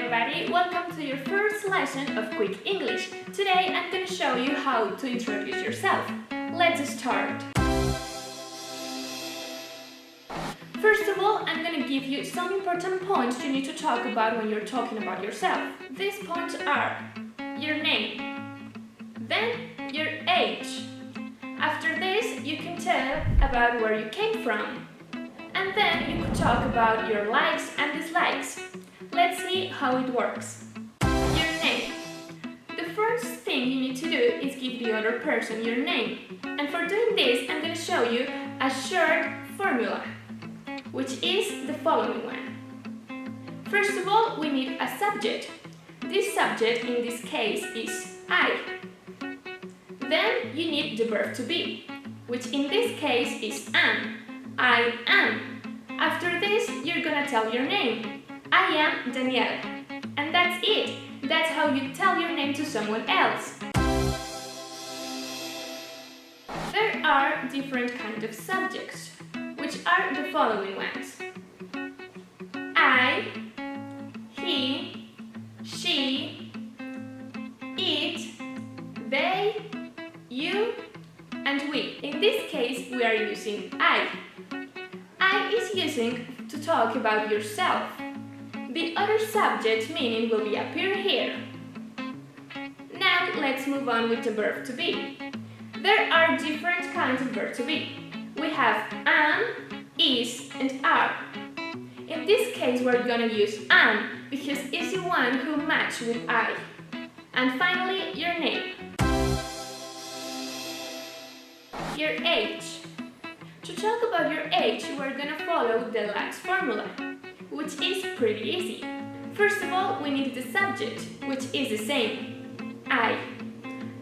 everybody, welcome to your first lesson of Quick English. Today I'm going to show you how to introduce yourself. Let's start. First of all, I'm going to give you some important points you need to talk about when you're talking about yourself. These points are your name, then your age. After this, you can tell about where you came from. And then you could talk about your likes and dislikes. Let's see how it works. Your name. The first thing you need to do is give the other person your name. And for doing this, I'm going to show you a short formula, which is the following one. First of all, we need a subject. This subject in this case is I. Then you need the verb to be, which in this case is am. I am. After this, you're gonna tell your name. I am Daniela. And that's it. That's how you tell your name to someone else. There are different kinds of subjects, which are the following ones. I, he, she, it, they, you, and we. In this case, we are using I. I is using to talk about yourself. The other subject meaning will be appear here. Now let's move on with the verb to be. There are different kinds of verb to be. We have am, is, and are. In this case, we're gonna use am because it's the one who matches with I. And finally, your name. Your age. To talk about your age, we're gonna follow the last formula, which is pretty easy. First of all, we need the subject, which is the same, I.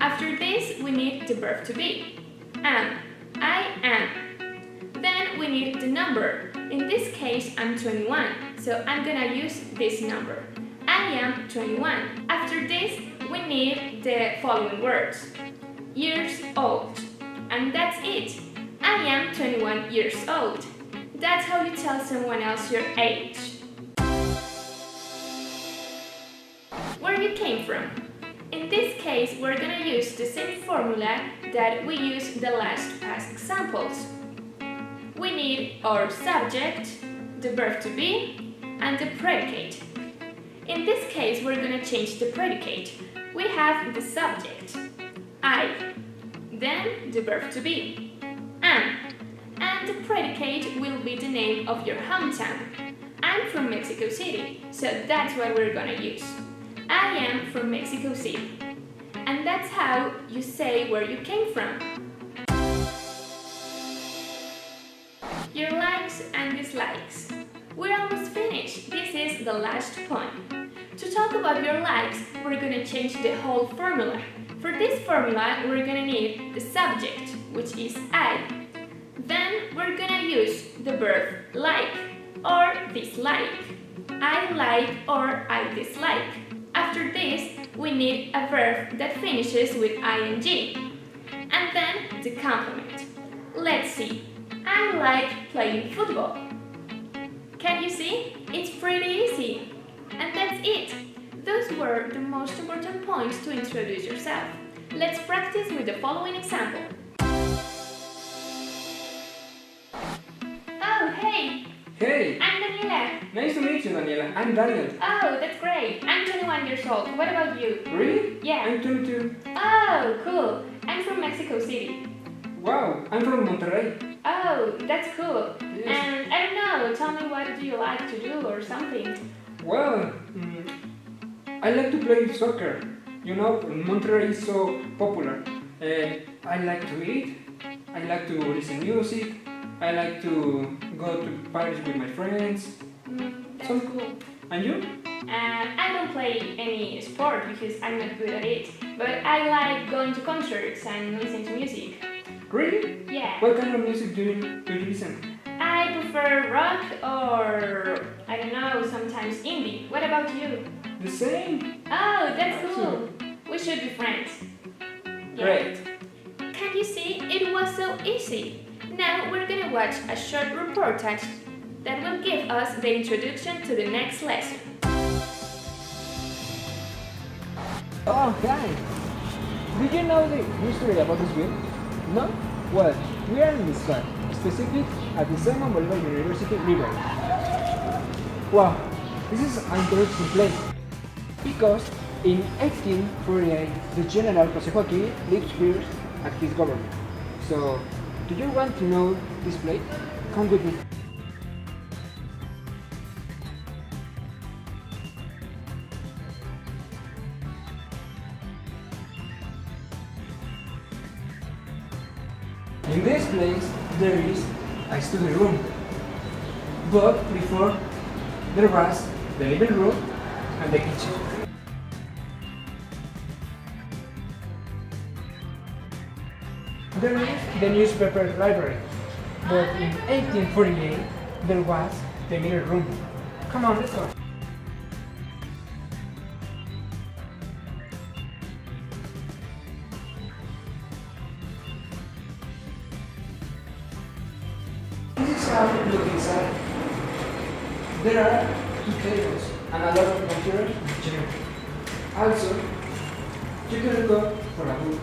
After this, we need the verb to be, am, I am. Then we need the number. In this case, I'm 21, so I'm gonna use this number. I am 21. After this, we need the following words, years old. And that's it. I am 21 years old. That's how you tell someone else your age. Where you came from. In this case, we're gonna use the same formula that we used the last past examples. We need our subject, the verb to be, and the predicate. In this case, we're gonna change the predicate. We have the subject, I, then the verb to be, am, and the predicate will be the name of your hometown. I'm from Mexico City, so that's what we're gonna use. I am from Mexico City. And that's how you say where you came from. Your likes and dislikes. We're almost finished. This is the last point. To talk about your likes, we're gonna change the whole formula. For this formula, we're gonna need the subject, which is I. Then we're gonna use the verb like or dislike. I like or I dislike. After this, we need a verb that finishes with ing. And then the complement. Let's see. I like playing football. Can you see? It's pretty easy. And that's it. Those were the most important points to introduce yourself. Let's practice with the following example. Oh, hey! Hey! I'm Daniela. Nice to meet you, Daniela. I'm Daniel. Oh, that's great. I'm 21 years old. What about you? Really? Yeah. I'm 22. Oh, cool. I'm from Mexico City. Wow, I'm from Monterrey. Oh, that's cool. Yes. And I don't know, tell me what do you like to do or something? Well, I like to play soccer. You know, Monterrey is so popular. I like to eat. I like to listen to music. I like to go to parties with my friends. That's cool. And you? I don't play any sport because I'm not good at it, but I like going to concerts and listening to music. Really? Yeah. What kind of music do you listen? I prefer rock or, I don't know, sometimes indie. What about you? The same. Oh, that's cool. We should be friends. Yeah. Great. Can you see? It was so easy. Now we're gonna watch a short reportage that will give us the introduction to the next lesson. Oh, hi! Did you know the history about this film? No? Well, we are in this car, specific at the Simon Bolivar University Library. Wow, this is an interesting place. Because in 1848, the General Jose Joaquin lives here at his government. So, do you want to know this place? Come with me. In this place, there is a study room. But before, there was the living room and the kitchen. There is the newspaper library. But in 1848, there was the mirror room. Come on, let's go. This is how it looks inside. There are 2 tables and a lot of computers and chairs. Also, you can go for a book.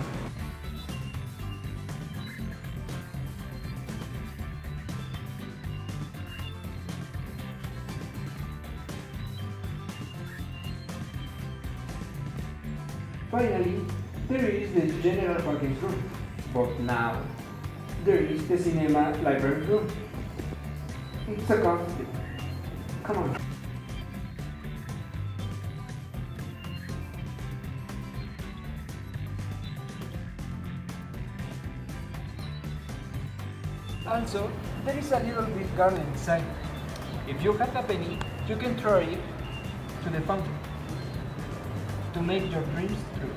Finally, there is the general parking room. But now, there is the cinema library room. It's so comfortable. Come on. Also, there is a little bit garden inside. If you have a penny, you can throw it to the fountain to make your dreams true.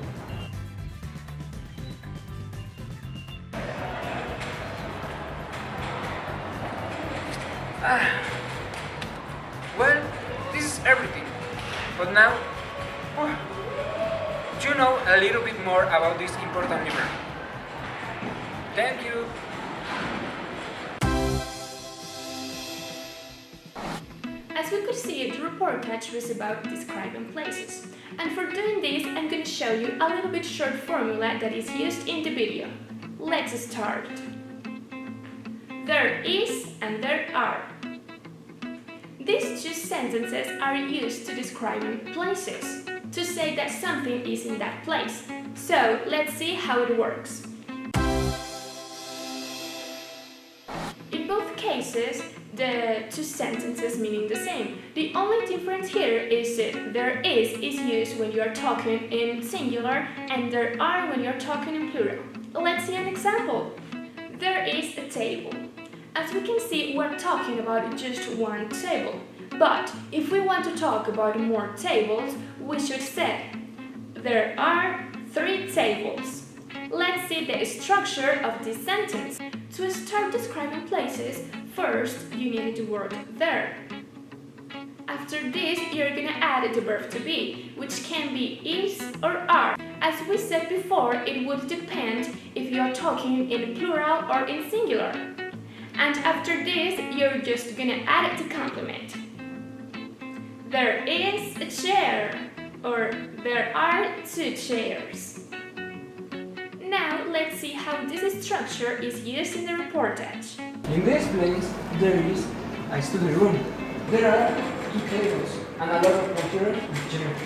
Well, this is everything. But now, do you know a little bit more about this important library? Thank you. As we could see, the reportage was about describing places. And for doing this, I'm going to show you a little bit short formula that is used in the video. Let's start. There is and there are. These 2 sentences are used to describe places, to say that something is in that place. So, let's see how it works. In both cases, the 2 sentences meaning the same. The only difference here is that there is used when you are talking in singular and there are when you are talking in plural. Let's see an example. There is a table. As we can see, we're talking about just 1 table. But if we want to talk about more tables, we should say there are 3 tables. Let's see the structure of this sentence. To start describing places, first you need the word there. After this, you're gonna add the verb to be, which can be is or are. As we said before, it would depend if you are talking in plural or in singular. And after this, you're just gonna add the complement. There is a chair, or there are 2 chairs. Now let's see how this structure is used in the reportage. In this place, there is a study room. There are 2 tables and a lot of computers and chairs.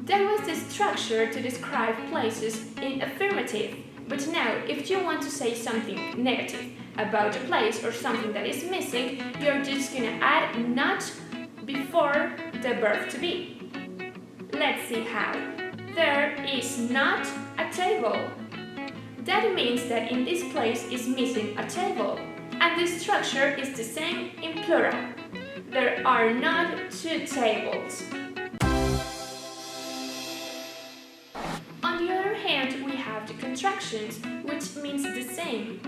That was the structure to describe places in affirmative. But now, if you want to say something negative about a place or something that is missing, you're just gonna add not before the verb to be. Let's see how. There is not a table. That means that in this place is missing a table. And the structure is the same in plural. There are not 2 tables. On the other hand, we have the contractions, which means the same.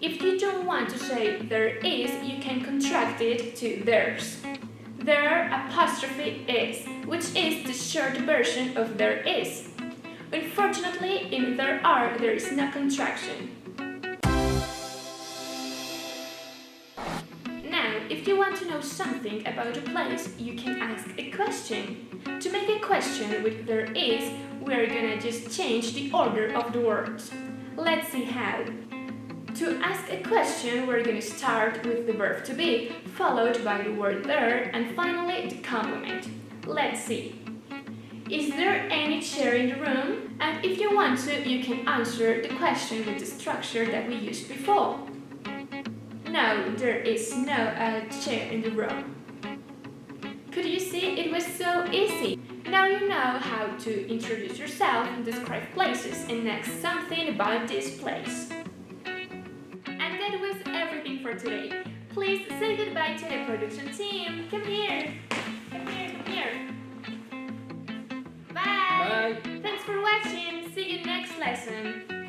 If you don't want to say there is, you can contract it to there's. There apostrophe is, which is the short version of there is. Unfortunately, in there are, there is no contraction. Now, if you want to know something about a place, you can ask a question. To make a question with there is, we're gonna just change the order of the words. Let's see how. To ask a question, we're gonna start with the verb to be, followed by the word there, and finally the complement. Let's see. Is there any chair in the room? And if you want to, you can answer the question with the structure that we used before. No, there is no chair in the room. Could you see? It was so easy. Now you know how to introduce yourself and describe places and next something about this place. And that was everything for today. Please say goodbye to the production team. Come here. Come here, come here. Bye. Bye. Thanks for watching. See you next lesson.